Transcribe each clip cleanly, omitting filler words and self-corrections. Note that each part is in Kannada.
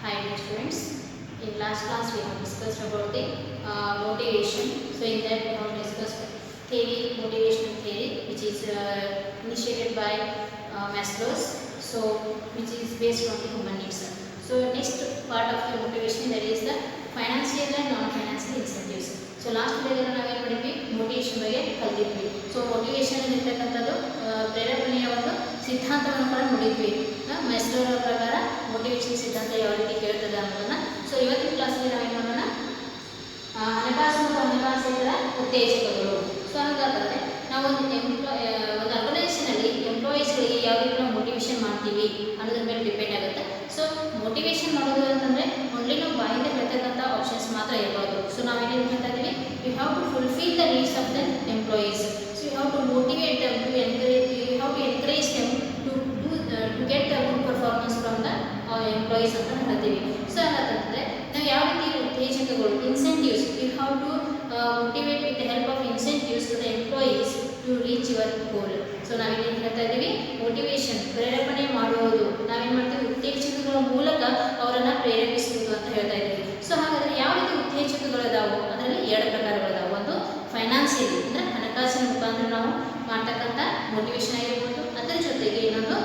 Hi dear students. In last class we have discussed about the motivation. So in that we have discussed theory, motivational theory, which is initiated by Maslow's. So which is based on the human needs. So next part of the motivation, that is the financial and non-financial incentives. So last ವಿಡಿಯೋದಲ್ಲಿ ನಾವೇನು ಮಾಡಿದ್ವಿ, ಮೋಟಿವೇಶನ್ ಬಗ್ಗೆ ಕಲಿತಿದ್ವಿ. ಸೊ ಮೋಟಿವೇಶನ್ ಇರ್ತಕ್ಕಂಥದ್ದು ಪ್ರೇರೇಪಣೆಯ ಒಂದು ಸಿದ್ಧಾಂತವನ್ನು ಕೂಡ ನೋಡಿದ್ವಿ. ಮೆಸ್ಲೋರ ಪ್ರಕಾರ ಮೋಟಿವೇಶನ್ ಸಿದ್ಧಾಂತ ಯಾವ ರೀತಿ ಕೇಳ್ತದೆ ಅನ್ನೋದನ್ನ. ಸೊ ಇವತ್ತಿನ ಕ್ಲಾಸಲ್ಲಿ ನಾವೇನು ಮಾಡೋಣ, ಹಣಕಾಸು ಮತ್ತು ಹಣಕಾಸೇತರ ಉತ್ತೇಜಕಗಳು. ಸೊ ಹಾಗಾದರೆ ನಾವು ಒಂದು ಆರ್ಗನೈಸೇಷನಲ್ಲಿ ಎಂಪ್ಲಾಯೀಸ್ಗಳಿಗೆ ಯಾವ ರೀತಿ ನಾವು ಮೋಟಿವೇಶನ್ ಮಾಡ್ತೀವಿ ಅನ್ನೋದ್ರ ಮೇಲೆ ಡಿಪೆಂಡ್ ಆಗುತ್ತೆ. ಸೊ ಮೋಟಿವೇಶನ್ ಮಾಡೋದು ಅಂತಂದರೆ ಓನ್ಲಿ ನಾವು ಬಾಯಿಂದ ಹೇಳ್ತಕ್ಕಂಥ ಆಪ್ಷನ್ಸ್ ಮಾತ್ರ ಇರಬಾರ್ದು. ಸೊ ನಾವೇನೇನು ಹೇಳ್ತಾ ಇದ್ದೀವಿ, you have to fulfil the needs of the employees. So you have to motivate them, to encourage, you have to encourage them to get the good performance from the employees ಅಂತ ಹೇಳ್ತೀವಿ. ಸೊ ಹಾಗಾದರೆ ನಾವು ಯಾವ ರೀತಿ ಉತ್ತೇಜಕಗಳು, incentives, you have to motivate with the help of incentives to the employees to reach your goal. So ನಾವೇನೇನು ಹೇಳ್ತಾ ಇದ್ದೀವಿ, ಮೋಟಿವೇಶನ್ ಪ್ರೇರೇಪಣೆ ಮಾಡುವುದು, ನಾವೇನು ಮಾಡ್ತೀವಿ, ಉತ್ತೇಜಕಗಳ ಮೂಲಕ ಅವರನ್ನು ಪ್ರೇರೇಪಿಸುವುದು ಅಂತ ಹೇಳ್ತಾ ಇದ್ದೀವಿ. ಸೊ ಹಾಗಾದರೆ ಯಾವ ರೀತಿ ಉತ್ತೇಜಕಗಳಿದಾವೆ, ಅದರಲ್ಲಿ ಎರಡು ಪ್ರಕಾರಗಳಿದಾವೆ. ಒಂದು ಫೈನಾನ್ಷಿಯಲಿ, ಅಂದರೆ ಹಣಕಾಸಿನ ಮುಖಾಂತರ ನಾವು ಮಾಡ್ತಕ್ಕಂಥ ಮೋಟಿವೇಶನ್ ಆಗಿರ್ಬೋದು. ಅದರ ಜೊತೆಗೆ ಇನ್ನೊಂದು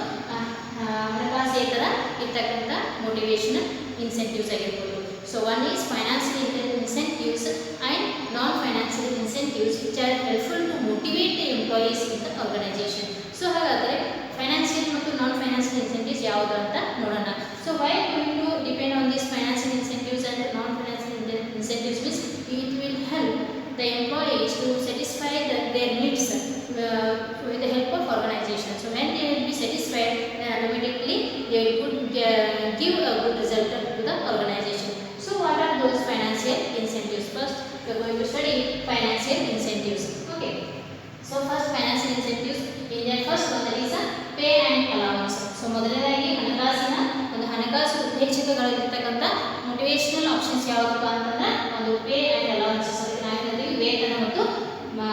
ಹಣಕಾಸೇತರ ಇರ್ತಕ್ಕಂಥ ಮೋಟಿವೇಶನ್ ಇನ್ಸೆಂಟಿವ್ಸ್ ಆಗಿರ್ಬೋದು. So one is financial incentives and non-financial incentives which are helpful to motivate the employees in the organization. So ಹಾಗಾದರೆ ಫೈನಾನ್ಷಿಯಲ್ ಮತ್ತು ನಾನ್ ಫೈನಾನ್ಷಿಯಲ್ ಇನ್ಸೆಂಟಿವ್ಸ್ ಯಾವುದು ಅಂತ ನೋಡೋಣ. So we going to depend on this financial incentives and non financial incentives means it will help the employees to satisfy their needs with the help of organization. So when they will be satisfied, then automatically they will give a good result to the organization. So what are those financial incentives? First we are going to study financial incentives. Okay, so first financial incentives, in their first one, that is a pay and allowance. So ಮೊದಲನೇದಾಗಿ ಹಣಕಾಸು ಉತ್ತೇಜಕಗಳಿರ್ತಕ್ಕಂಥ ಮೋಟಿವೇಶನಲ್ ಆಪ್ಷನ್ಸ್ ಯಾವುದಪ್ಪ ಅಂತಂದ್ರೆ ಒಂದು ಪೇ ಆ್ಯಂಡ್ ಅಲೌನ್ಸಸ್. ವೇತನ ಮತ್ತು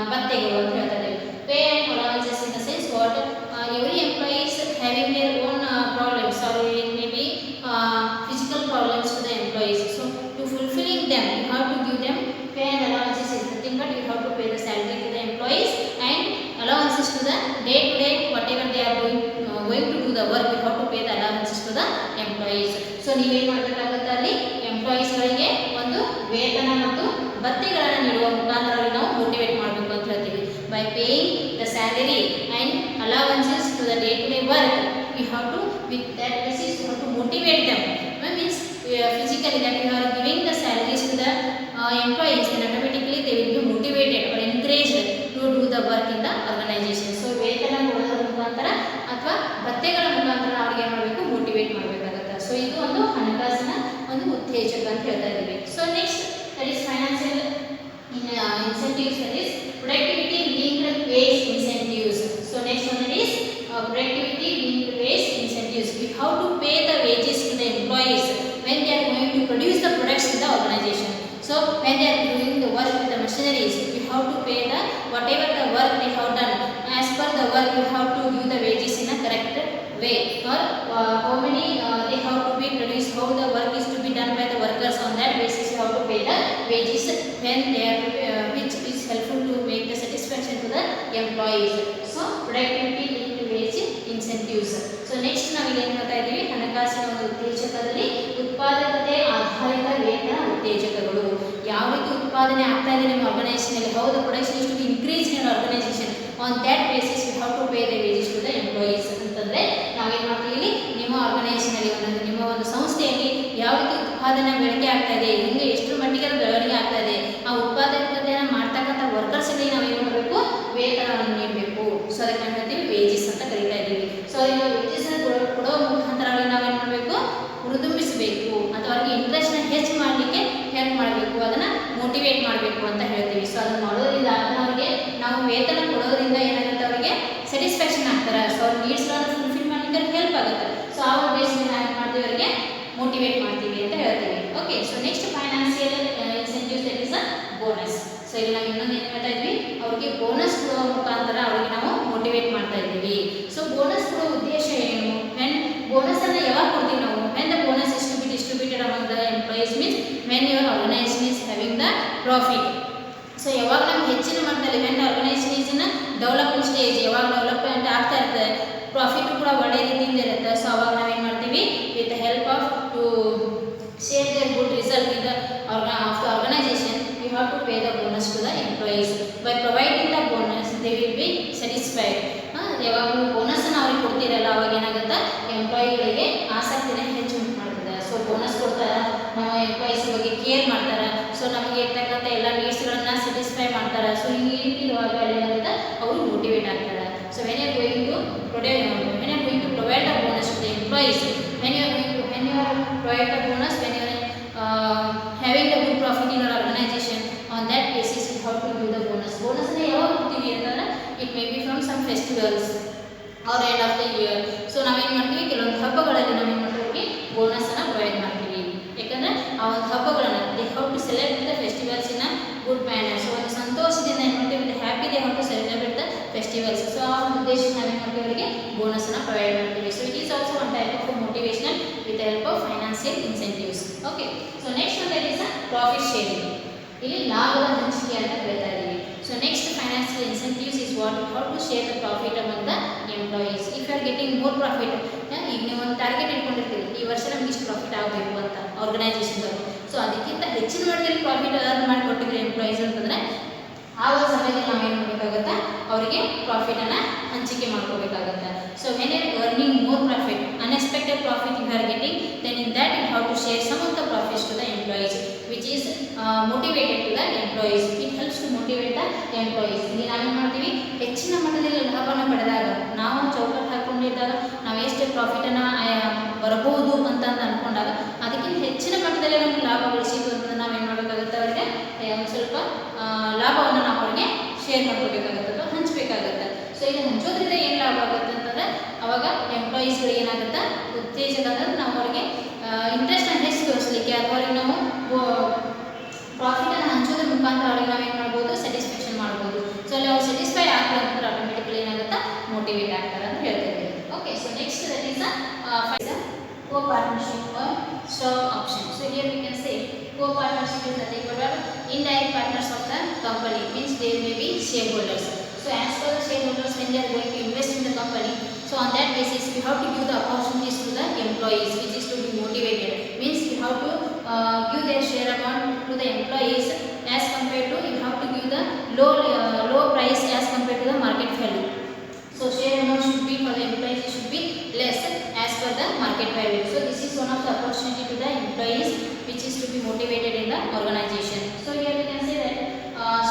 ಭತ್ಯೆಗಳು ಅಂತ ಹೇಳ್ತಾ ಇದ್ದೀವಿ. Pay and allowances in the sense what every employees having their own problems or it may be physical problems to the employees. So to fulfilling them you have to give them pay and allowances is nothing but you have to pay the salary to the employees and allowances to the day to day whatever they are going to do the work, you have to pay the allowances to the employees. So ನೀವೇನು ಮಾಡಬೇಕಾಗುತ್ತೆ, ಅಲ್ಲಿ ಎಂಪ್ಲಾಯೀಸ್ಗಳಿಗೆ ಒಂದು ವೇತನ ಮತ್ತು ಭತ್ಯೆಗಳನ್ನು ನೀಡುವ ಮುಖಾಂತರ ನಾವು ಮೋಟಿವೇಟ್ ಮಾಡಬೇಕು ಅಂತ ಹೇಳ್ತೀವಿ. By paying the salary and allowances to the day to day work, you have to with that basis you have to motivate them. Means physically that you are giving the salaries to the employees, then automatically they will be motivated or encouraged to do the work in the organization. So ವೇತನ ಕೊಡೋದ್ರ ಮುಖಾಂತರ ಅಥವಾ ಭತ್ಯೆಗಳ ಮುಖಾಂತರ ಅವ್ರಿಗೆ ಏನು ಮಾಡಬೇಕು, ಮೋಟಿವೇಟ್ ಮಾಡಬೇಕಾಗುತ್ತೆ. ಸೊ ಇದು ಒಂದು ಹಣಕಾಸಿನ ಒಂದು ಉತ್ತೇಜಕ ಅಂತ ಹೇಳ್ತಾ ಇದ್ದೀವಿ. So next that is financial incentives, that is productivity linked wage incentives. So next one, that is productivity linked wage incentives. How to pay the wages to the employees when they are going to produce the products in the organization. So when they are doing the work with the machineries, you have to pay the whatever the work they have done. As per the work, you have to give the wages in a correct way, or how many they have to be produced, how the work is to be done by the workers. On that basis you have to pay the wages when they are which is helpful to make the satisfaction to the employees. So productivity linked wage incentives. So next ನಾವು ಇಲ್ಲಿ ಏನು ಹೇಳ್ತಾ ಇದ್ದೀವಿ, ಹಣಕಾಸಿನ ಒಂದು ಉತ್ತೇಜಕದಲ್ಲಿ ಉತ್ಪಾದಕತೆ ಆಧಾರಿತ ವೇತನ ಉತ್ತೇಜಕಗಳು. ಯಾವ ರೀತಿ ಉತ್ಪಾದನೆ ಆಗ್ತಾ ಇದೆ ನಿಮ್ಮ ಆರ್ಗನೈಸೇಷನಲ್ಲಿ, how the production is to be increase in organisation, on that basis you have to pay the wages to the employees. ಅಂತಂದರೆ ನಾವೇನು ಮಾಡ್ತೀವಿ, ಇಲ್ಲಿ ನಿಮ್ಮ ಆರ್ಗನೈಸೇಷನಲ್ಲಿ ನಿಮ್ಮ ಒಂದು ಸಂಸ್ಥೆಯಲ್ಲಿ ಯಾವ ರೀತಿ ಉತ್ಪಾದನೆ ಬೆಳಕೆ ಆಗ್ತಾ ಇದೆ, ಹಿಂಗೆ ಎಷ್ಟರ ಮಟ್ಟಿಗೆ ಅದು ಬೆಳವಣಿಗೆ ಆಗ್ತಾ ಇದೆ, ಆ ಉತ್ಪಾದಕತೆಯನ್ನು ಮಾಡ್ತಕ್ಕಂಥ ವರ್ಕರ್ಸ್ಗೆ ನಾವೇನು ಮಾಡಬೇಕು, ವೇತನವನ್ನು ನೀಡಬೇಕು. ಸೊ ಅದಕ್ಕೆ ನಾವು ಹೇಳ್ತೀವಿ ವೇಜಸ್ ಅಂತ ಕರೀತಾ ಇದ್ದೀವಿ. ಸೊ ಅದನ್ನು ವೇಜಸ್ ಕೊಡೋ ಮುಖಾಂತರ ಅವ್ರಿಗೆ ನಾವೇನು ಮಾಡಬೇಕು, ಹುರಿದುಂಬಿಸಬೇಕು ಅಥವಾ ಅವ್ರಿಗೆ ಇಂಟ್ರೆಸ್ಟ್ನ ಹೆಚ್ಚು ಮಾಡಲಿಕ್ಕೆ ಹೆಲ್ಪ್ ಮಾಡಬೇಕು, ಅದನ್ನು ಮೋಟಿವೇಟ್ ಮಾಡಬೇಕು ಅಂತ ಹೇಳ್ತೀವಿ. ಸೊ ಅದನ್ನು ಮಾಡೋದ್ರಿಂದ ಅವರಿಗೆ ನಾವು ವೇತನ ಕೊಡೋದ್ರಿಂದ ಏನಾಗುತ್ತೆ, ಅವರಿಗೆ ಸ್ಯಾಟಿಸ್ಫ್ಯಾಕ್ಷನ್ ಆಗ್ತಾರೆ. ಸೊ ಅವ್ರ ನೀಡ್ಸ್ಗಳನ್ನು ಫುಲ್ಫಿಲ್ ಮಾಡಲಿಕ್ಕೆ ಹೆಲ್ಪ್ ಆಗುತ್ತೆ. ಸೊ ಆ ಬೇಸ್ ಮೇಲೆ ನಾವು ಏನು ಮಾಡ್ತೀವಿ, ಅವರಿಗೆ ಮೋಟಿವೇಟ್ ಮಾಡ್ತೀವಿ ಅಂತ ಹೇಳ್ತೀವಿ. Okay, so next financial incentive profit. So ಯಾವಾಗ ನಮ್ಗೆ ಹೆಚ್ಚಿನ ಮಟ್ಟದಲ್ಲಿ when organisation is in development stage, ಯಾವಾಗ ಡೆವಲಪ್ಮೆಂಟ್ ಆಗ್ತಾ ಇರ್ತದೆ ಪ್ರಾಫಿಟ್ ಕೂಡ ಒಳ್ಳೆ ರೀತಿಯಿಂದ ಇರುತ್ತೆ. ಸೊ ಅವಾಗ ನಾವೇನು ಮಾಡ್ತೀವಿ with the help of to share their good result in the of the organization, we have to pay the bonus to the employees. By providing the bonus they will be satisfied. ಯಾವಾಗ ನೀವು ಬೋನಸನ್ನು ಅವ್ರಿಗೆ ಕೊಡ್ತೀರಲ್ಲ ಅವಾಗ ಏನಾಗುತ್ತೆ ಎಂಪ್ಲಾಯಿಗಳಿಗೆ ಆಸಕ್ತಿನ ಹೆಚ್ಚು ಮಾಡ್ತದೆ. ಸೊ ಬೋನಸ್ ಕೊಡ್ತಾರೆ, ನಾವು ಎಂಪ್ಲಾಯೀಸ್ ಬಗ್ಗೆ ಕೇರ್ ಮಾಡ್ತಾರೆ, ಸೊ ನಮಗೆ ಇರ್ತಕ್ಕಂಥ ಎಲ್ಲ ನೀಡ್ಸ್ಗಳನ್ನು ಸ್ಯಾಟಿಸ್ಫೈ ಮಾಡ್ತಾರೆ. ಸೊ ಹಿಂಗೆ ಇರುವಾಗ ಏನಾಗುತ್ತೆ ಅವರು ಮೋಟಿವೇಟ್ ಆಗ್ತಾರೆ. So when you are going to provide the bonus to the employees, when you are provide the bonus, when you are having the good profit in your organization, on that basis you have to give the bonus. Bonus ne yaವಾಗ ಕೊಡ್ತೀವಿ ಅಂತಂದ್ರೆ it may be from some festivals or end of the year. So ನಾವೇನು ಮಾಡ್ತೀವಿ ಕೆಲವೊಂದು ಹಬ್ಬಗಳಲ್ಲಿ ನಾವೇನು ಮಾಡ್ತೀವಿ ಬೋನಸ್ ಅನ್ನು ಪ್ರೊವೈಡ್ ಮಾಡ್ತೀವಿ. ಯಾಕಂದ್ರೆ ಆ ಒಂದು ಹಬ್ಬಗಳನ್ನು they have to celebrate the festivals in a good manner. So ಒಂದು ಸಂತೋಷದಿಂದ ಏನು ಮಾಡ್ತೀವಿ happy they have to celebrate the festivals. So ಆ ಒಂದು ಉದ್ದೇಶಕ್ಕೆ ನಾವೇನು ಮಾಡ್ತೀವಿ ಅವರಿಗೆ ಬೋನಸ್ ಅನ್ನು ಪ್ರೊವೈಡ್ ಮಾಡ್ತೀವಿ. So it is also one type of motivational with the help of financial incentives. Okay, so next one that is a profit sharing. ಇಲ್ಲಿ ಲಾಭದ ಹಂಚಿಕೆ ಅಂತ ಹೇಳ್ತಾ ಇದ್ದೀವಿ. So next financial incentives is what, how to share the profit among the employees. If you are getting more profit, ಈಗ ನೀವು ಒಂದು ಟಾರ್ಗೆಟ್ ಇಟ್ಕೊಂಡಿರ್ತೀರಿ ಈ ವರ್ಷ ನಮ್ಗೆ ಇಷ್ಟು ಪ್ರಾಫಿಟ್ ಆಗಬೇಕು ಅಂತ ಆರ್ಗನೈಸೇಷನ್ದವರು. ಸೊ ಅದಕ್ಕಿಂತ ಹೆಚ್ಚಿನ ಮಟ್ಟದಲ್ಲಿ ಪ್ರಾಫಿಟ್ ಅರ್ನ್ ಮಾಡಿಕೊಟ್ಟಿದ್ರೆ ಎಂಪ್ಲಾಯೀಸ್ ಅಂತಂದರೆ ಆ ಒಂದು ಸಮಯದಲ್ಲಿ ನಾವೇನು ಮಾಡಬೇಕಾಗತ್ತೆ ಅವರಿಗೆ ಪ್ರಾಫಿಟನ್ನು ಹಂಚಿಕೆ ಮಾಡ್ಕೋಬೇಕಾಗತ್ತೆ. So when you are earning more profit, unexpected profit you are getting, then in that you have to share some of the profits to the employees which is motivated to the employees. It helps to motivate the employees. ಇಲ್ಲಿ ನಾವೇನು ಮಾಡ್ತೀವಿ ಹೆಚ್ಚಿನ ಮಟ್ಟದಲ್ಲಿ ಲಾಭವನ್ನು ಪಡೆದಾಗ ನಾವು ಚೌಕಟ್ಟು ಹಾಕ್ಕೊಂಡಿದ್ದಾಗ ನಾವು ಎಷ್ಟು ಪ್ರಾಫಿಟನ್ನು ಬರಬಹುದು ಅಂತ ಅಂದ್ಕೊಂಡಾಗ ಅದಕ್ಕಿಂತ ಹೆಚ್ಚಿನ ಮಟ್ಟದಲ್ಲಿ ನಮಗೆ ಲಾಭ ಗಳಿಸಿದ್ದು ಅಂತ ನಾವೇನು ಮಾಡಬೇಕಾಗುತ್ತೆ ಅವರಿಗೆ ಒಂದು ಸ್ವಲ್ಪ ಲಾಭವನ್ನು ನಾವು ಅವರಿಗೆ ಶೇರ್ ಮಾಡ್ಕೋಬೇಕಾಗುತ್ತೆ ಅಥವಾ ಹಂಚಬೇಕಾಗುತ್ತೆ. ಸೊ ಇದು ಹಂಚೋದ್ರಿಂದ ಏನು ಲಾಭ ಆಗುತ್ತೆ ಅಂತಂದರೆ ಅವಾಗ ಎಂಪ್ಲಾಯೀಸ್ಗಳಿಗೆ ಏನಾಗುತ್ತೆ ಉತ್ತೇಜಕ ಅಂದರೆ ನಾವು ಅವರಿಗೆ ಇಂಟ್ರೆಸ್ಟನ್ನು ಹೆಚ್ಚು ತೋರಿಸಲಿಕ್ಕೆ ಅಥವಾ ಅವ್ರಿಗೆ ನಾವು ಪ್ರಾಫಿಟನ್ನು ಹಂಚೋದ್ರ ಮುಖಾಂತರ ಅವ್ರಿಗೆ ನಾವೇನು ಮಾಡ್ಬೋದು ಸ್ಯಾಟಿಸ್ಫ್ಯಾಕ್ಷನ್ ಮಾಡ್ಬೋದು. ಸೊ ಅಲ್ಲಿ ಅವ್ರು ಸ್ಯಾಟಿಸ್ಫೈ ಆಗ್ತಾರೆ ಅಂತಂದ್ರೆ ಆಟೋಮೆಟಿಕಲಿ ಏನಾಗುತ್ತೆ ಮೋಟಿವೇಟ್ ಆಗ್ತಾರೆ ಅಂತ ಹೇಳ್ತಿದ್ದೀವಿ. Okay, so next that is co-partnership or stock option. So here we can say co-partnership is nothing but indirect partners of the company, means they may be shareholders. So as per the shareholders, when they are going to invest in the company, so on that basis we have to give the opportunities to the employees, which is to be motivated, means you have to give their share amount to the employees as compared to you have to give the low price as compared to the market value. So share amount should be for the employees should be less as per the market value. So this is one of the opportunity to the employees which is to be motivated in the organization. So here we can say that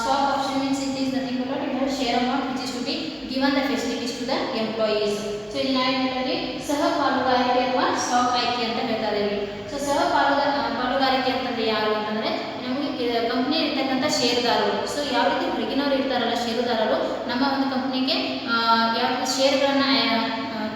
stock option means it is nothing but you have share amount which is to be given the facilities to the employees. So ಇಲ್ಲಿ ನಾವೇನು ಸಹ ಪಾಲುದಾರಿಕೆ ಅಥವಾ ಸ್ಟಾಕ್ ಆಯ್ಕೆ ಅಂತ ಹೇಳ್ತಾ ಇದ್ದೀವಿ. ಸೊ ಸಹ ಪಾಲುದಾರಿಕೆ ಅಂತಂದ್ರೆ ಯಾರು ಅಂತಂದರೆ ನಮಗೆ ಕಂಪ್ನಿ ಇರ್ತಕ್ಕಂಥ ಷೇರುದಾರರು. ಸೊ ಯಾವ ರೀತಿ ಹೊರಗಿನವರು ಇರ್ತಾರಲ್ಲ ಷೇರುದಾರರು ನಮ್ಮ ಒಂದು ಕಂಪ್ನಿಗೆ ಯಾವ ಶೇರ್ಗಳನ್ನು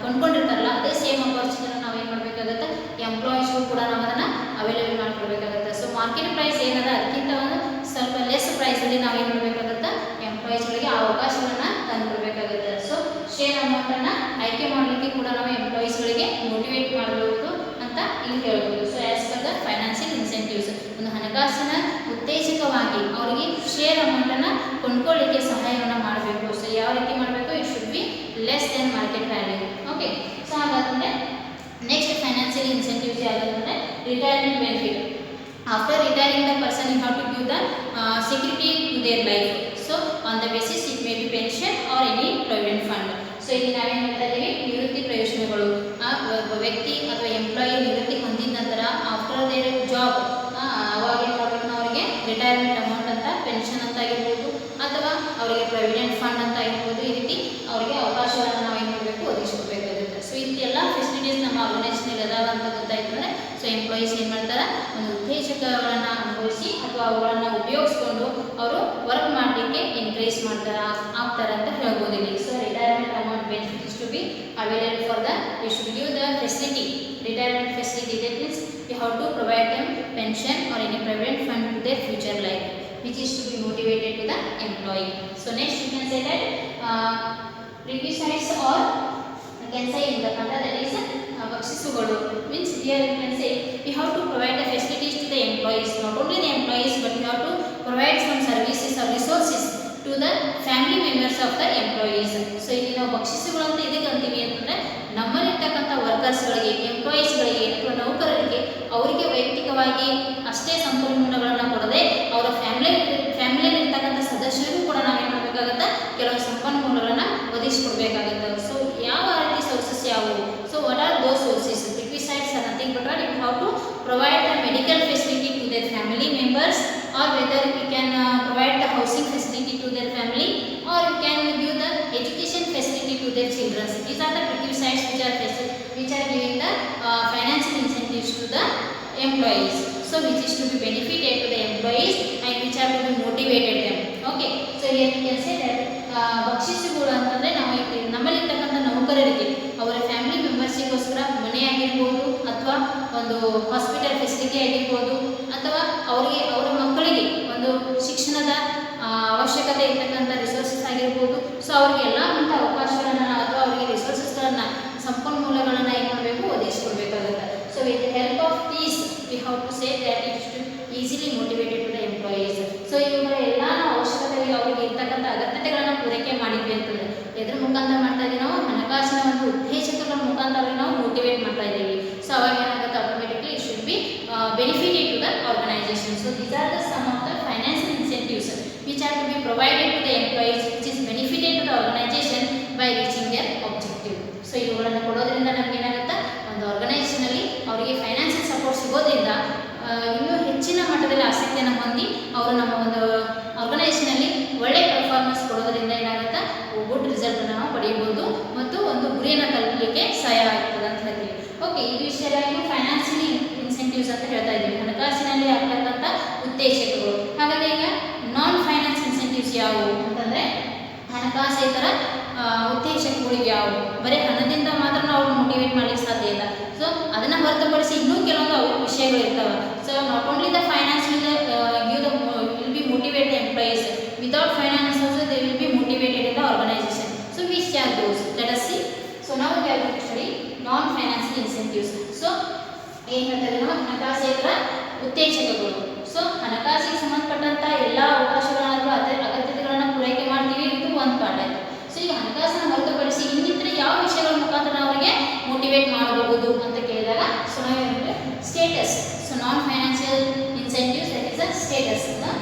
ಕೊಂಡ್ಕೊಂಡಿರ್ತಾರಲ್ಲ ಅದೇ ಸೇಮ್ ಅಪರ್ಚುನಿಟಿನ ನಾವೇನು ಮಾಡಬೇಕಾಗುತ್ತೆ ಎಂಪ್ಲಾಯೀಸ್ಗೂ ಕೂಡ ನಾವು ಅದನ್ನು ಅವೈಲೇಬಲ್ ಮಾಡಿಕೊಡ್ಬೇಕಾಗುತ್ತೆ. ಸೊ ಮಾರ್ಕೆಟ್ ಪ್ರೈಸ್ ಏನದ ಅದಕ್ಕಿಂತ ಒಂದು ಸ್ವಲ್ಪ ಲೆಸ್ ಪ್ರೈಸಲ್ಲಿ ನಾವೇನು ಮಾಡಬೇಕಾಗುತ್ತೆ ಎಂಪ್ಲಾಯೀಸ್ಗಳಿಗೆ ಆ ಅವಕಾಶಗಳನ್ನು ತಂದುಕೊಡ್ಬೇಕಾಗುತ್ತೆ. ಸೊ ಶೇರ್ ಅಮೌಂಟನ್ನು ಆಯ್ಕೆ ಮಾಡಲಿಕ್ಕೆ ಕೂಡ ನಾವು ಎಂಪ್ಲಾಯೀಸ್ಗಳಿಗೆ ಮೋಟಿವೇಟ್ ಮಾಡಬೇಕು ಅಂತ ಇಲ್ಲಿ ಹೇಳ್ಬೋದು. So as per the financial incentives, ಒಂದು ಹಣಕಾಸಿನ ಉತ್ತೇಜಕವಾಗಿ ಅವರಿಗೆ ಶೇರ್ ಅಮೌಂಟನ್ನು ಕೊಂಡ್ಕೊಳ್ಳಿಕ್ಕೆ ಸಹಾಯವನ್ನು ಮಾಡಬೇಕು. ಸೊ ಯಾವ ರೀತಿ ಮಾಡಬೇಕು, it should be less than market value. Okay, so ಹಾಗಾದರೆ ನೆಕ್ಸ್ಟ್ ಫೈನಾನ್ಷಿಯಲ್ ಇನ್ಸೆಂಟಿವ್ಸ್ ಯಾವುದಂದರೆ retirement benefit. After retiring the person you have to give the security to their life. So on the basis it may be pension or any provident fund. So ಇಲ್ಲಿ ನಾವೇನು ಹೇಳ್ತಾ ಇದ್ದೀವಿ ನಿವೃತ್ತಿ ಪ್ರಯೋಜನಗಳು. ಒಬ್ಬ ವ್ಯಕ್ತಿ ಅಥವಾ ಎಂಪ್ಲಾಯಿ ನಿವೃತ್ತಿ ಹೊಂದಿದ ನಂತರ ಆಫ್ಟರ್ ದೇರ್ ಜಾಬ್ ಅವಾಗ ಏನು ಮಾಡಬೇಕು ಅವರಿಗೆ ರಿಟೈರ್ಮೆಂಟ್ ಅಮೌಂಟ್ ಅಂತ ಪೆನ್ಷನ್ ಅಂತ ಆಗಿರ್ಬೋದು ಅಥವಾ ಅವರಿಗೆ ಪ್ರಾವಿಡೆಂಟ್ ಫಂಡ್ ಅಂತ ಆಗಿರ್ಬೋದು, ಈ ರೀತಿ ಅವರಿಗೆ ಅವಕಾಶಗಳನ್ನು ನಾವು ಏನು ಮಾಡಬೇಕು ಒದಗಿಸ್ಕೊಬೇಕಾಗುತ್ತೆ. ಸೊ ಇದೆಲ್ಲ ಫೆಸಿಲಿಟೀಸ್ ನಮ್ಮ ಆರ್ಗನೈಸೇಷನ್ ಅದಾವ ಅಂತ ಗೊತ್ತಾಯ್ತಂದರೆ ಸೊ ಎಂಪ್ಲಾಯೀಸ್ ಏನು ಮಾಡ್ತಾರೆ ಒಂದು ಉತ್ತೇಜಕಗಳನ್ನು ಅನುಭವಿಸಿ ಅಥವಾ ಅವುಗಳನ್ನು ಉಪಯೋಗಿಸ್ಕೊಂಡು ಅವರು ವರ್ಕ್ ಮಾಡಲಿಕ್ಕೆ ಎನ್ಕರೇಜ್ ಆಗ್ತಾರೆ ಅಂತ ಹೇಳ್ಬೋದು ಇಲ್ಲಿ. So retirement amount benefits to be available for the you should give the facility, retirement facility, that means you have to provide them pension or any provident fund to their future life which is to be motivated to the employee. So next you can say that requisites or you can say in the Kannada that is ಬಕ್ಷಿಸುಗಳು, means here you can say we have to provide the facilities to the employees, not only the employees but we have to provide some services or resources to the family members of the employees. So ಇಲ್ಲಿ ನಾವು ಬಕ್ಷಿಸುಗಳು ಅಂತ ಇದಕ್ಕೆ ಅಂತೀವಿ ಅಂತಂದರೆ ನಮ್ಮಲ್ಲಿರ್ತಕ್ಕಂಥ ವರ್ಕರ್ಸ್ಗಳಿಗೆ, ಎಂಪ್ಲಾಯೀಸ್ಗಳಿಗೆ ಅಥವಾ ನೌಕರರಿಗೆ ಅವರಿಗೆ ವೈಯಕ್ತಿಕವಾಗಿ ಅಷ್ಟೇ ಸಂಪನ್ಮೂಲಗಳನ್ನು ಕೊಡದೆ ಅವರ ಫ್ಯಾಮಿಲಿಯಲ್ಲಿರ್ತಕ್ಕಂಥ ಸದಸ್ಯರಿಗೂ ಕೂಡ ನಾವೇನು ಮಾಡಬೇಕಾಗತ್ತೆ, ಕೆಲವು ಸಂಪನ್ಮೂಲಗಳನ್ನು ಒದಗಿಸ್ಕೊಡ್ಬೇಕಾಗತ್ತೆ. ಸೊ ಯಾವ ರೀತಿ ಸೋರ್ಸಸ್ ಯಾವುವು? So what are those sources? Requisites are nothing but you have to provide the medical facility to their family members, or whether you can provide the housing facility to their family, or you can give the education facility to their children. These are the requisites which are giving the financial incentives to the employees. So which is to be benefited to the employees and which are to be motivated them. Okay, so here you can say that ಬಕ್ಷಿಸುಗಳು ಅಂತಂದರೆ ನಮ್ಮಲ್ಲಿರ್ತಕ್ಕಂಥ ನೌಕರರಿಗೆ ಅವರ ಫ್ಯಾಮಿಲಿ ಮೆಂಬರ್ಸಿಗೋಸ್ಕರ ಮನೆ ಆಗಿರ್ಬೋದು, ಅಥವಾ ಒಂದು ಹಾಸ್ಪಿಟಲ್ ಫೆಸಿಲಿಟಿ ಆಗಿರ್ಬೋದು, ಅಥವಾ ಅವರಿಗೆ ಅವರ ಮಕ್ಕಳಿಗೆ ಒಂದು ಶಿಕ್ಷಣದ ಅವಶ್ಯಕತೆ ಇರ್ತಕ್ಕಂಥ ರಿಸೋರ್ಸಸ್ ಆಗಿರ್ಬೋದು. ಸೊ ಅವರಿಗೆಲ್ಲ ಅಂಥ ಅವಕಾಶಗಳನ್ನು ಅಥವಾ ಅವರಿಗೆ ರಿಸೋರ್ಸಸ್ಗಳನ್ನು, ಸಂಪನ್ಮೂಲಗಳನ್ನು ಏನು ಮಾಡಬೇಕು, ಒದಗಿಸ್ಕೊಡ್ಬೇಕಾಗುತ್ತೆ. So with help of these we have to say that it is to easily motivated to the employees. So ಇವುಗಳ ಎಲ್ಲ ಅವಶ್ಯಕತೆಗಳಿಗೆ ಅವರಿಗೆ ಇರ್ತಕ್ಕಂಥ ಅಗತ್ಯತೆಗಳನ್ನು ಪೂರೈಕೆ ಮಾಡಿದ್ವಿ ಅಂತಂದರೆ ಎದ್ರ ಮುಖಾಂತರ ಮಾಡ್ತಾ ಇದ್ದೀವಿ, ನಾವು ಹಣಕಾಸಿನ ಒಂದು ಉದ್ದೇಶಕಗಳ ಮುಖಾಂತರ ಅವ್ರಿಗೆ ನಾವು ಮೋಟಿವೇಟ್ ಮಾಡ್ತಾ ಇದ್ದೀವಿ. ಸೊ ಅವಾಗ ಏನಾಗುತ್ತೆ, automatically it should be benefited to the organisation. So these are the some of the financial incentives which are to be provided to the employees, which is benefited to the organization by reaching their objective. So ಇವುಗಳನ್ನು ಕೊಡೋದ್ರಿಂದ ನಮ್ಗೆ ಏನಾಗುತ್ತೆ, ಒಂದು ಆರ್ಗನೈಸೇಷನಲ್ಲಿ ಅವರಿಗೆ ಫೈನಾನ್ಷಿಯಲ್ ಸಪೋರ್ಟ್ ಸಿಗೋದ್ರಿಂದ ಇನ್ನೂ ಹೆಚ್ಚಿನ ಮಟ್ಟದಲ್ಲಿ ಆಸಕ್ತಿಯನ್ನು ಹೊಂದಿ ಅವರು ನಮ್ಮ ಒಂದು ಆರ್ಗನೈಸೇಷನಲ್ಲಿ ಒಳ್ಳೆ ಪರ್ಫಾರ್ಮೆನ್ಸ್ ಕೊಡೋದ್ರಿಂದ ಏನಾಗುತ್ತೆ, ಗುಡ್ ರಿಸಲ್ಟನ್ನು ನಾವು ಪಡೆಯಬಹುದು ಮತ್ತು ಒಂದು ಗುರಿಯನ್ನು ತಲುಪಲಿಕ್ಕೆ ಸಹಾಯ ಆಗ್ತದೆ ಅಂತ ಹೇಳ್ತೀವಿ. ಓಕೆ, ಇದು ಇಷ್ಟೆಲ್ಲ ಫೈನಾನ್ಷಿಯಲಿ ಇನ್ಸೆಂಟಿವ್ಸ್ ಅಂತ ಹೇಳ್ತಾ ಇದ್ದೀವಿ, ಹಣಕಾಸಿನಲ್ಲಿ ಆಗ್ತಕ್ಕಂಥ ಉತ್ತೇಜಕಗಳು. ಹಾಗಾದರೆ ಈಗ ನಾನ್ ಫೈನಾನ್ಸ್ ಇನ್ಸೆಂಟಿವ್ಸ್ ಯಾವುವು ಅಂತಂದರೆ ಹಣಕಾಸೇತರ ಉತ್ತೇಜಕಗಳು ಯಾವುವು? ಬರೀ ಹಣದಿಂದ ಮಾತ್ರ ನಾವು ಮೋಟಿವೇಟ್ ಮಾಡಲಿಕ್ಕೆ ಸಾಧ್ಯ ಇಲ್ಲ. ಸೊ ಅದನ್ನು ಹೊರತುಪಡಿಸಿ ಇನ್ನೂ ಕೆಲವೊಂದು ವಿಷಯಗಳು ಇರ್ತವೆ. So not only the finance will be motivate the employees, without finance also they will be motivated in the organisation. So which are those? Let us see. So ನಾವು we have to study non financial incentives. So ಏನು ಹೇಳ್ತಾರೆ ನಾವು, ಹಣಕಾಸೇತರ ಉತ್ತೇಜಕಗಳು. ಸೊ ಹಣಕಾಸಿಗೆ ಸಂಬಂಧಪಟ್ಟಂಥ ಎಲ್ಲ ಅವಕಾಶಗಳನ್ನು ಅಥವಾ ಅಗತ್ಯತೆಗಳನ್ನು ಪೂರೈಕೆ ಮಾಡ್ತೀವಿ, ಇದು ಒಂದು ಪಾಠ ಆಯಿತು. ಸೊ ಈಗ ಹಣಕಾಸನ್ನು ಹೊರತುಪಡಿಸಿ ಇನ್ನಿತರ ಯಾವ ವಿಷಯಗಳ ಮುಖಾಂತರ ಅವರಿಗೆ ಮೋಟಿವೇಟ್ ಮಾಡಬಹುದು ಅಂತ ಕೇಳಿದಾಗ, ಸೊ ನಾವು status. So non financial incentives that is a status,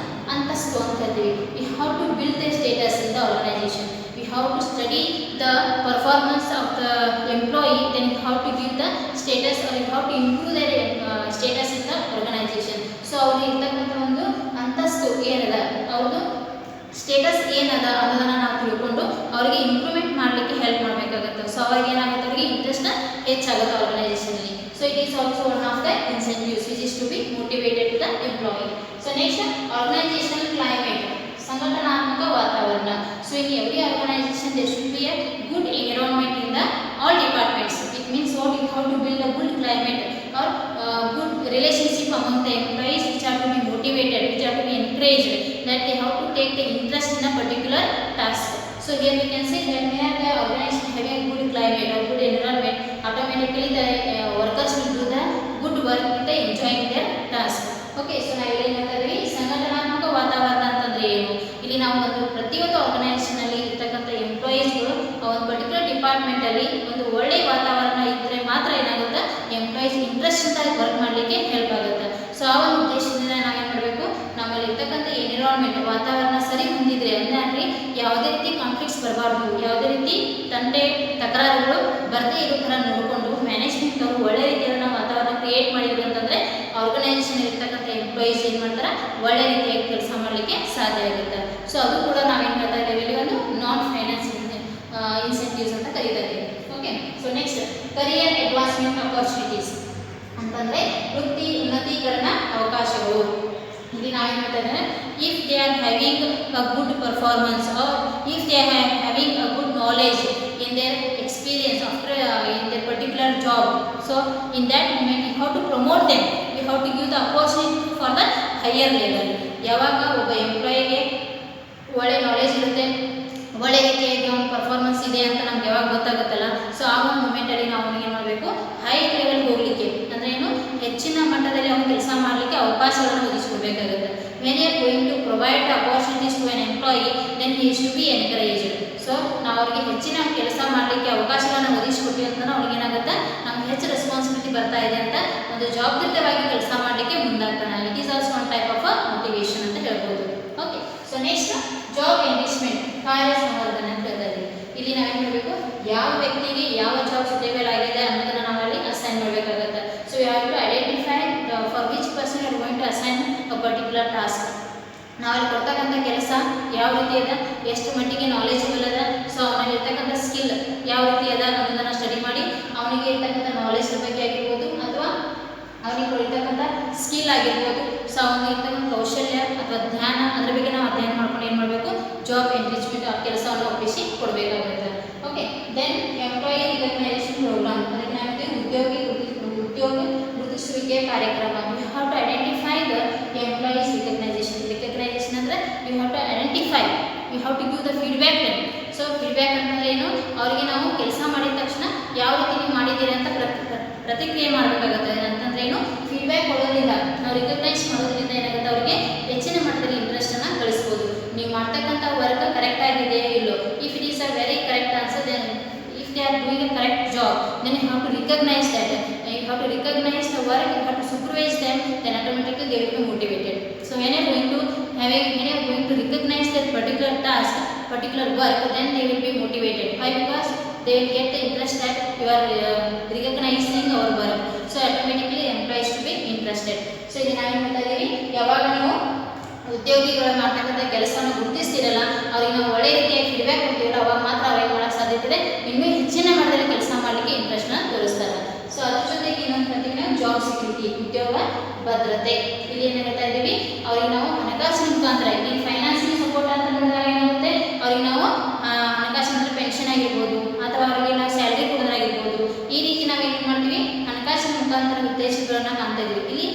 ಅಂತಸ್ತು ಅಂತ ಹೇಳ್ತೀವಿ. We have to build the status in the organisation. We have to study the performance of the employee, then you have to give the status, or you have to improve their status in the organization. So ಅವ್ರಿಗೆ ಇರ್ತಕ್ಕಂಥ ಒಂದು ಅಂತಸ್ತು ಏನದ, ಅವ್ರದ್ದು ಸ್ಟೇಟಸ್ ಏನದ ಅನ್ನೋದನ್ನು ನಾವು ತಿಳ್ಕೊಂಡು ಅವರಿಗೆ ಇಂಪ್ರೂವ್ಮೆಂಟ್ ಮಾಡಲಿಕ್ಕೆ ಹೆಲ್ಪ್ ಮಾಡಬೇಕಾಗುತ್ತೆ. ಸೊ ಅವಾಗ ಏನಾಗುತ್ತೆ, ಅವರಿಗೆ ಇಂಟ್ರೆಸ್ಟ್ ಹೆಚ್ಚಾಗುತ್ತೆ ಆರ್ಗನೈಸೇಷನಲ್ಲಿ. So it is also one of the incentives which is to be motivated to the employee. So next, organisational climate, ಸಂಘಟನಾತ್ಮಕ ವಾತಾವರಣ. So in every organization there should be a good environment in the all departments. It means what, you have to build a good climate or good relationship among the employees, which are to be motivated, which are to be encouraged, that they have to take the interest in a particular task. So here we can say that where the organization having a good climate or good environment, automatically the workers will do the good work with the enjoying their task. Okay, so ನಾವು ಇಲ್ಲಿ ಏನು ಹೇಳ್ತೀವಿ, ಸಂಘಟನಾತ್ಮಕ ವಾತಾವರಣ ಅಂತಂದರೆ ಏನು? ಇಲ್ಲಿ ನಾವು ಒಂದು ಪ್ರತಿಯೊಂದು ಆರ್ಗನೈಸೇಷನಲ್ಲಿ ಇರ್ತಕ್ಕಂಥ ಎಂಪ್ಲಾಯೀಸ್ಗಳು ಒಂದು ಪರ್ಟಿಕ್ಯುಲರ್ ಡಿಪಾರ್ಟ್ಮೆಂಟಲ್ಲಿ ಒಂದು ಒಳ್ಳೆಯ ವಾತಾವರಣ ಇದ್ದರೆ ಮಾತ್ರ ಏನಾಗುತ್ತೆ, ಎಂಪ್ಲಾಯೀಸ್ ಇಂಟ್ರೆಸ್ಟಿಂದ ವರ್ಕ್ ಮಾಡಲಿಕ್ಕೆ ಹೆಲ್ಪ್ ಆಗುತ್ತೆ. ಸೊ ಆ ಒಂದು ಉದ್ದೇಶದಿಂದ ನಾವೇನು ಮಾಡಬೇಕು, ನಮ್ಮಲ್ಲಿ ಇರ್ತಕ್ಕಂಥ ಎನ್ವಿರಾನ್ಮೆಂಟ್ ವಾತಾವರಣ ಸರಿ ಹೊಂದಿದ್ರೆ ಅಂದರೆ ಯಾವುದೇ ರೀತಿ ಕಾನ್ಫ್ಲಿಕ್ಟ್ಸ್ ಬರಬಾರ್ದು, ಯಾವುದೇ ರೀತಿ ತಕರಾರುಗಳು ಬರದೇ ಇರೋ ಥರ ನೋಡಿಕೊಂಡು ಮ್ಯಾನೇಜ್ಮೆಂಟ್ ಅವರು ಒಳ್ಳೆ ರೀತಿಯಲ್ಲಿ ವಾತಾವರಣ ಕ್ರಿಯೇಟ್ ಮಾಡಿದ್ರು ಅಂತಂದರೆ ಆರ್ಗನೈಸೇಷನ್ ಇರ್ತಕ್ಕಂಥ ಎಂಪ್ಲಾಯೀಸ್ ಏನು ಮಾಡ್ತಾರೆ, ಒಳ್ಳೆ ರೀತಿಯಾಗಿ ಕೆಲಸ ಮಾಡಲಿಕ್ಕೆ ಸಾಧ್ಯ ಆಗುತ್ತೆ. ಸೊ ಅದು ಕೂಡ ನಾವೇನು ಹೇಳ್ತಾ ಇದ್ದೇವೆ, ಇಲ್ಲಿ ಒಂದು ನಾನ್ ಫೈನಾನ್ಸ್ ಇನ್ಸೆಂಟಿವ್ಸ್ ಅಂತ ಕರೀತಾ ಇದ್ದೀವಿ. Okay, so next, career advancement opportunities ಅಂತಂದರೆ ವೃತ್ತಿ ಉನ್ನತೀಕರಣ ಅವಕಾಶಗಳು. ಇಲ್ಲಿ ನಾವೇನು ಹೇಳ್ತಾ ಇದ್ದೇವೆ, if they are having a good performance or if they are having a good knowledge in their experience after in their particular job, so in that moment you have to promote them, you have to give the opportunity for the higher level. ಯಾವಾಗ ಒಬ್ಬ ಎಂಪ್ಲಾಯಿಗೆ ಒಳ್ಳೆ ನಾಲೆಜ್ ಇರುತ್ತೆ, ಒಳ್ಳೆ ರೀತಿಯಾಗಿ ಅವನ ಪರ್ಫಾರ್ಮೆನ್ಸ್ ಇದೆ ಅಂತ ನಮ್ಗೆ ಯಾವಾಗ ಗೊತ್ತಾಗುತ್ತಲ್ಲ, ಸೊ ಆ ಒಂದು ಮೂಮೆಂಟಲ್ಲಿ ನಾವು ಅವನಿಗೆ ಏನು ಮಾಡಬೇಕು, ಹೈ ಲೆವೆಲ್ ಹೋಗಲಿಕ್ಕೆ ಅಂದರೆ ಏನು, ಹೆಚ್ಚಿನ ಮಟ್ಟದಲ್ಲಿ ಅವನು ಕೆಲಸ ಮಾಡಲಿಕ್ಕೆ ಅವಕಾಶಗಳನ್ನು ಒದಗಿಸ್ಕೊಡ್ಬೇಕಾಗುತ್ತೆ. when you are going to provide the opportunities to an employee, then he is to be encouraged. So ನಾವು ಅವ್ರಿಗೆ ಹೆಚ್ಚಿನ ಕೆಲಸ ಮಾಡಲಿಕ್ಕೆ ಅವಕಾಶಗಳನ್ನು ಒದಗಿಸಿಕೊಟ್ಟಿವಿ ಅಂತ ಅವ್ರಿಗೆ ಏನಾಗುತ್ತೆ, ನಮ್ಗೆ ಹೆಚ್ಚು ರೆಸ್ಪಾನ್ಸಿಬಿಲಿಟಿ ಬರ್ತಾ ಇದೆ ಅಂತ ಒಂದು ಜವಾಬ್ದಾರಿತವಾಗಿ ಕೆಲಸ ಮಾಡಲಿಕ್ಕೆ ಮುಂದಾಗ್ತಾನೆ. It is also one type of motivation ಅಂತ ಹೇಳ್ಬೋದು. Okay, so next job engagement, ಕಾರ್ಯ ಸಂವರ್ಧನೆ ಅಂತ ಹೇಳ್ತಾ ಇದ್ದೀವಿ. ಇಲ್ಲಿ ನಾವೇನು ಮಾಡಬೇಕು, ಯಾವ ವ್ಯಕ್ತಿಗೆ ಯಾವ ಜಾಬ್ ಸುಟೇಬಲ್ ಆಗಿದೆ ಅನ್ನೋದನ್ನ ನಾವಲ್ಲಿ ಅಸೈನ್ ಮಾಡಬೇಕಾಗುತ್ತೆ. So you have to identify for which person you are going to assign a particular task. ನಾವಲ್ಲಿ ಕೊಡ್ತಕ್ಕಂಥ ಕೆಲಸ ಯಾವ ರೀತಿ ಅದ, ಎಷ್ಟು ಮಟ್ಟಿಗೆ ನಾಲೆಜಬಲ್ ಅದ, ಸೊ ಅವನಲ್ಲಿ ಇರ್ತಕ್ಕಂಥ ಸ್ಕಿಲ್ ಯಾವ ರೀತಿ ಅದ ಅನ್ನೋದನ್ನು ಸ್ಟಡಿ ಮಾಡಿ ಅವನಿಗೆ ಇರ್ತಕ್ಕಂಥ ನಾಲೆಜ್ ಬಗ್ಗೆ ಆಗಿರ್ಬೋದು ಅಥವಾ ಅವನಿಗೆ ಇರ್ತಕ್ಕಂಥ ಸ್ಕಿಲ್ ಆಗಿರ್ಬೋದು, ಸೊ ಅವನಿಗೆ ಇರ್ತಕ್ಕಂಥ ಕೌಶಲ್ಯ ಅಥವಾ ಜ್ಞಾನ ಅದ್ರ ಬಗ್ಗೆ ನಾವು ಅಧ್ಯಯನ ಮಾಡ್ಕೊಂಡು ಏನು ಮಾಡಬೇಕು, ಜಾಬ್ ಎಂಗೇಜ್ಮೆಂಟ್ ಆ ಕೆಲಸವನ್ನು ಒಪ್ಪಿಸಿ ಕೊಡಬೇಕಾಗುತ್ತೆ. Okay, then employee recognition programme, ಅದಕ್ಕೆ ನಾವಿದೆ ಉದ್ಯೋಗ ಗುರುತಿಸುವಿಕೆ ಕಾರ್ಯಕ್ರಮ. You have to identify the employees recognition. Recognition ಅಂದರೆ you have to identify, you have to give the feedback. So feedback ಅಂತಂದರೆ ಏನು, ಅವರಿಗೆ ನಾವು ಕೆಲಸ ಮಾಡಿದ ತಕ್ಷಣ ಯಾವ ರೀತಿ ನೀವು ಮಾಡಿದ್ದೀರಿ ಅಂತ ಪ್ರತಿಕ್ರಿಯೆ ಮಾಡಬೇಕಾಗುತ್ತೆ. ಅಂತಂದ್ರೆ ಏನು, ಫೀಡ್ಬ್ಯಾಕ್ ಕೊಡೋದ್ರಿಂದ, ನಾವು ರಿಕಗ್ನೈಸ್ ಮಾಡೋದ್ರಿಂದ ಏನಾಗುತ್ತೆ, ಅವರಿಗೆ ಹೆಚ್ಚಿನ ಮಟ್ಟದಲ್ಲಿ ಇಂಟ್ರೆಸ್ಟನ್ನು ಗಳಿಸ್ಬೋದು. ನೀವು ಮಾಡ್ತಕ್ಕಂಥ ವರ್ಕ್ ಕರೆಕ್ಟ್ ಆಗಿದೆಯೋ ಇಲ್ಲೋ, if it is a very correct answer, then if they are doing a correct job, then you have to recognize that. You have to recognize the work, you have to supervise them, then automatically they will be motivated. So when you are going to recognize that particular task, particular work, then they will be motivated. Why? Because they will get the interest that you are recognizing our work. So automatically employees to be interested. So ಇದು ನಾವು ಏನು ಮಾಡ್ತಾ ಇದ್ದೀವಿ, ಯಾವಾಗ ನೀವು ಉದ್ಯೋಗಿಗಳು ಮಾಡ್ತಕ್ಕಂಥ ಕೆಲಸವನ್ನು ಗುರುತಿಸ್ತಿರಲ್ಲ, ಅವ್ರಿಗೆ ನಾವು ಒಳ್ಳೆ ರೀತಿಯಾಗಿ ಫೀಡ್ಬ್ಯಾಕ್ ಕೊಡ್ತೀವಲ್ಲ, ಅವಾಗ ಮಾತ್ರ ಅವ್ರಿಗೆ ಮಾಡೋಕ್ಕೆ ಸಾಧ್ಯತೆ ಇದೆ, ಇನ್ನೂ ಹೆಚ್ಚಿನ ಮಟ್ಟದಲ್ಲಿ ಕೆಲಸ ಮಾಡಲಿಕ್ಕೆ ಇಂಟ್ರೆಸ್ಟ್ನ ತೋರಿಸ್ತಾರೆ. ಸೊ ಅದ್ರ ಜೊತೆಗೆ ಇನ್ನೊಂದು ಹೇಳ್ತೀವಿ ನಾವು ಜಾಬ್ ಸೆಕ್ಯೂರಿಟಿ, ಉದ್ಯೋಗ ಭದ್ರತೆ. ಇಲ್ಲಿ ಏನು ಹೇಳ್ತಾ ಇದ್ದೀವಿ, ಅವ್ರಿಗೆ ನಾವು ಹಣಕಾಸಿನ ಮುಖಾಂತರ, ಇಲ್ಲಿ ಫೈನಾನ್ಷಿಯಲ್ ಸಪೋರ್ಟ್ ಅಂತ ನೋಡಿದಾಗ ಏನಾಗುತ್ತೆ, ಅವ್ರಿಗೆ ನಾವು ಹಣಕಾಸಿನ ಅಂದರೆ ಪೆನ್ಷನ್ ಆಗಿರ್ಬೋದು ಅಥವಾ ಅವರಿಗೆ ನಾವು ಸ್ಯಾಲ್ರಿ ಕೊಡೋದಾಗಿರ್ಬೋದು, ಈ ರೀತಿ ನಾವು ಏನು ಮಾಡ್ತೀವಿ, ಹಣಕಾಸಿನ ಮುಖಾಂತರ ಉದ್ದೇಶಗಳನ್ನು ಕಾಣ್ತಾ ಇದ್ದೀವಿ. ಇಲ್ಲಿ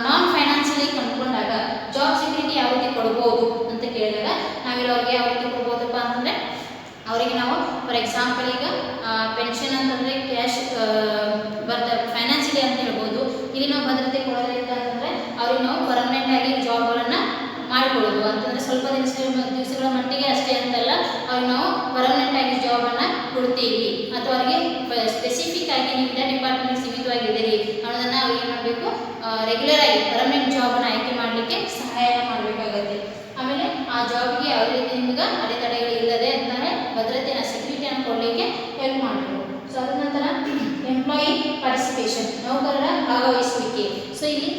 ನಾನ್ ಫೈನಾನ್ಷಿಯಲಿ ಕಂಡುಕೊಂಡಾಗ ಜಾಬ್ ಸೆಕ್ಯೂರಿಟಿ ಯಾವ ರೀತಿ ಕೊಡ್ಬೋದು ಅಂತ ಕೇಳಿದಾಗ ನಾವಿಲ್ಲಿ ಅವ್ರಿಗೆ ಯಾವ ರೀತಿ ಕೊಡ್ಬೋದಪ್ಪ ಅಂತಂದರೆ, ಅವರಿಗೆ ನಾವು ಫಾರ್ ಎಕ್ಸಾಂಪಲ್ ಈಗ ಪೆನ್ಷನ್ ಅಂತಂದರೆ ಕ್ಯಾಶ್ ಫೈನಾನ್ಷಿಯಲಿ ಅಂತ ಹೇಳ್ಬೋದು. ಇಲ್ಲಿ ನಾವು ಭದ್ರತೆ ಕೊಡೋದ್ರಿಂದ ಅಂತಂದರೆ ಅವ್ರಿಗೆ ನಾವು ಪರ್ಮನೆಂಟ್ ಆಗಿ ಜಾಬ್ಗಳನ್ನು ಮಾಡಿಕೊಡೋದು ಅಂತಂದರೆ ಸ್ವಲ್ಪ ದಿವಸಗಳ ಮಟ್ಟಿಗೆ ಅಷ್ಟೇ ಅಂತಲ್ಲ, ಅವ್ರಿಗೆ ನಾವು ಪರ್ಮನೆಂಟ್ ಆಗಿ ಜಾಬನ್ನು ಕೊಡ್ತೀವಿ ಅಥವಾ ಅವರಿಗೆ ಸ್ಪೆಸಿಫಿಕ್ ಆಗಿ ನೀವು ಇಂಥ ಡಿಪಾರ್ಟ್ಮೆಂಟ್ ಸೀಮಿತವಾಗಿದ್ದೀರಿ ಅನ್ನೋದನ್ನು ಅವ್ರಿಗೆ ಏನು ಮಾಡಬೇಕು, ರೆಗ್ಯುಲರ್ ಆಗಿ ಪರ್ಮನೆಂಟ್ ಜಾಬನ್ನು ಆಯ್ಕೆ ಮಾಡಲಿಕ್ಕೆ ಸಹಾಯ ಮಾಡಬೇಕಾಗುತ್ತೆ. ಆಮೇಲೆ ಆ ಜಾಬ್ಗೆ ಯಾವ ರೀತಿ ನಿಮ್ಗೆ ಅಡೆತಡೆಗಳು ಇಲ್ಲದೆ ಅಂತಾರೆ ಭದ್ರತೆನ ಸೆಕ್ಯೂರಿಟಿಯನ್ನು ಕೊಡಲಿಕ್ಕೆ ಹೆಲ್ಪ್ ಮಾಡಬೇಕು. ಸೊ ಅದ ನಂತರ ಎಂಪ್ಲಾಯಿ ಪಾರ್ಟಿಸಿಪೇಷನ್, ನೌಕರರ ಭಾಗವಹಿಸುವಿಕೆ. ಸೊ ಇಲ್ಲಿ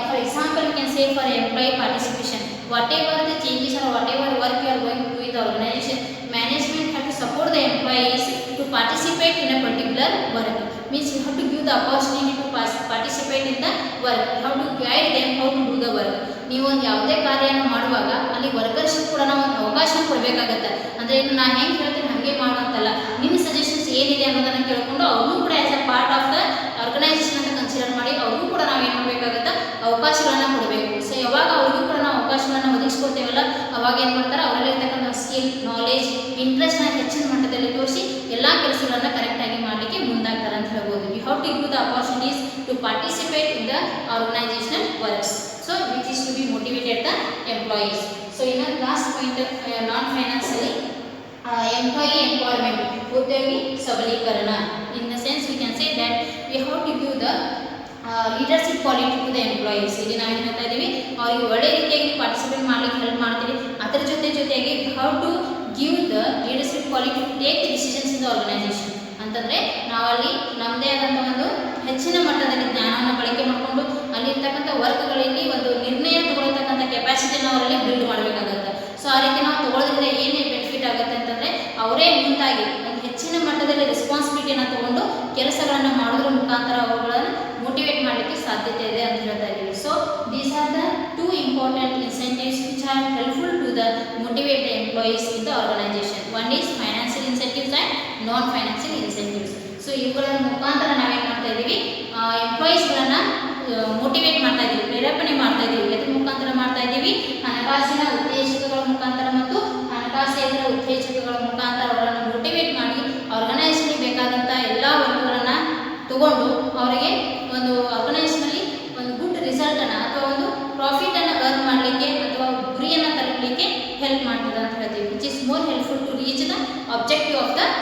for example you can say for employee participation, whatever the changes or whatever work you are going to with organisation, management have to support the employees to participate in a particular work. Means you have to give the opportunity to participate in the work. You have to guide them how to do the work. ನೀವು ಒಂದು ಯಾವುದೇ ಕಾರ್ಯವನ್ನು ಮಾಡುವಾಗ ಅಲ್ಲಿ ವರ್ಕರ್ಸ್ಗೂ ಕೂಡ ನಾವು ಒಂದು ಅವಕಾಶ ಕೊಡಬೇಕಾಗತ್ತೆ. ಅಂದರೆ ಇನ್ನು ನಾನು ಹೆಂಗೆ ಹೇಳ್ತೀನಿ ಹಾಗೆ ಮಾಡುವಂತಲ್ಲ, ನಿಮ್ಮ ಸಜೆಷನ್ಸ್ ಏನಿದೆ ಅನ್ನೋದನ್ನು ಕೇಳಿಕೊಂಡು ಅವ್ರಿಗೂ ಕೂಡ as a part of the organisation ಅಂತ ಕನ್ಸಿಡರ್ ಮಾಡಿ ಅವ್ರಿಗೂ ಕೂಡ ನಾವು ಏನು ಮಾಡಬೇಕಾಗತ್ತೆ, ಅವಕಾಶಗಳನ್ನು ಕೊಡಬೇಕು. ಸೊ ಯಾವಾಗ ಅವ್ರಿಗೂ ಕೂಡ ನಾವು ಅವಕಾಶಗಳನ್ನು ಒದಗಿಸ್ಕೊಡ್ತೇವಲ್ಲ, ಅವಾಗ ಏನು ಮಾಡ್ತಾರೆ, ಅವರಲ್ಲಿರ್ತಕ್ಕಂಥ ಸ್ಕಿಲ್, ನಾಲೆಜ್, ಇಂಟ್ರೆಸ್ಟ್ನ ಹೆಚ್ಚಿನ ಮಟ್ಟದಲ್ಲಿ ತೋರಿಸಿ ಎಲ್ಲ ಕೆಲಸಗಳನ್ನು ಕರೆಕ್ಟಾಗಿ ಮಾಡಲಿಕ್ಕೆ ಮುಂದಾಗ್ತಾರೆ ಅಂತ ಹೇಳ್ಬೋದು. You have to give the opportunities to participate in the organisational works. So which is to be motivated the employees. So ಇನ್ನು last point, non financially employee empowerment, ಉದ್ಯೋಗಿ ಸಬಲೀಕರಣ. In the sense we can say that we have to give the leadership quality to the employees. ಇಲ್ಲಿ ನಾವು ಏನು ಹೇಳ್ತಾ ಇದ್ದೀವಿ, ಅವರಿಗೆ ಒಳ್ಳೆ ರೀತಿಯಾಗಿ ಪಾರ್ಟಿಸಿಪೇಟ್ ಮಾಡಲಿಕ್ಕೆ ಹೆಲ್ಪ್ ಮಾಡ್ತೀವಿ. ಅದರ ಜೊತೆಗೆ how to give the leadership quality to take the decisions in the organisation. ಅಂತಂದರೆ ನಾವಲ್ಲಿ ನಮ್ಮದೇ ಆದಂಥ ಒಂದು ಹೆಚ್ಚಿನ ಮಟ್ಟದಲ್ಲಿ ಜ್ಞಾನವನ್ನು ಬಳಕೆ ಮಾಡಿಕೊಂಡು ಅಲ್ಲಿರ್ತಕ್ಕಂಥ ವರ್ಕ್ಗಳಲ್ಲಿ ಒಂದು ನಿರ್ಣಯ ತಗೊಳ್ತಕ್ಕಂಥ ಕೆಪಾಸಿಟಿನ ಅವರಲ್ಲಿ ಬಿಲ್ಡ್ ಮಾಡಬೇಕಾಗತ್ತೆ. ಸೊ ಆ ರೀತಿ ನಾವು ತಗೊಳ್ಳೋದ್ರಿಂದ ಏನೇ ಬೆನಿಫಿಟ್ ಆಗುತ್ತೆ ಅಂತಂದರೆ ಅವರೇ ಮುಂದಾಗಿ ಒಂದು ಹೆಚ್ಚಿನ ಮಟ್ಟದಲ್ಲಿ ರೆಸ್ಪಾನ್ಸಿಬಿಲಿಟಿಯನ್ನು ತಗೊಂಡು ಕೆಲಸಗಳನ್ನು ಮಾಡೋದ್ರ ಮುಖಾಂತರ ಅವುಗಳನ್ನು ಮೋಟಿವೇಟ್ ಮಾಡಲಿಕ್ಕೆ ಸಾಧ್ಯತೆ ಇದೆ ಅಂತ ಹೇಳ್ತಾ ಇದ್ದೀವಿ. So these are the two important incentives which are helpful to the motivate the employees in the organization. One is financial incentives and non financial incentives. So ಇವುಗಳ ಮುಖಾಂತರ ನಾವೇನು ಮಾಡ್ತಾ ಇದ್ದೀವಿ, ಎಂಪ್ಲಾಯೀಸ್ಗಳನ್ನು ಮೋಟಿವೇಟ್ ಮಾಡ್ತಾ ಇದ್ದೀವಿ, ಪ್ರೇರೇಪಣೆ ಮಾಡ್ತಾ ಇದ್ದೀವಿ. ಎದ್ರ ಮುಖಾಂತರ ಮಾಡ್ತಾ ಇದ್ದೀವಿ, ಹಣಕಾಸಿನ ಉತ್ತೇಜಕಗಳ ಮುಖಾಂತರ ಮತ್ತು ಹಣಕಾಸೇತರ ಉತ್ತೇಜಕಗಳ ಮುಖಾಂತರ ಅವರನ್ನು ಮೋಟಿವೇಟ್ ಮಾಡಿ ಆರ್ಗನೈಸೇಷನ್ಗೆ ಬೇಕಾದಂಥ ಎಲ್ಲ ವರ್ಕ್ಗಳನ್ನು ತಗೊಂಡು ಅವರಿಗೆ ಒಂದು ಆರ್ಗನೈಸೇಷನಲ್ಲಿ ಒಂದು ಗುಡ್ ರಿಸಲ್ಟನ್ನು ಅಥವಾ ಒಂದು ಪ್ರಾಫಿಟನ್ನು ಅರ್ನ್ ಮಾಡಲಿಕ್ಕೆ ಮಾಡ್ತದೆ ಅಂತ ಹೇಳ್ತೀವಿ, which is more helpful to reach the objective of the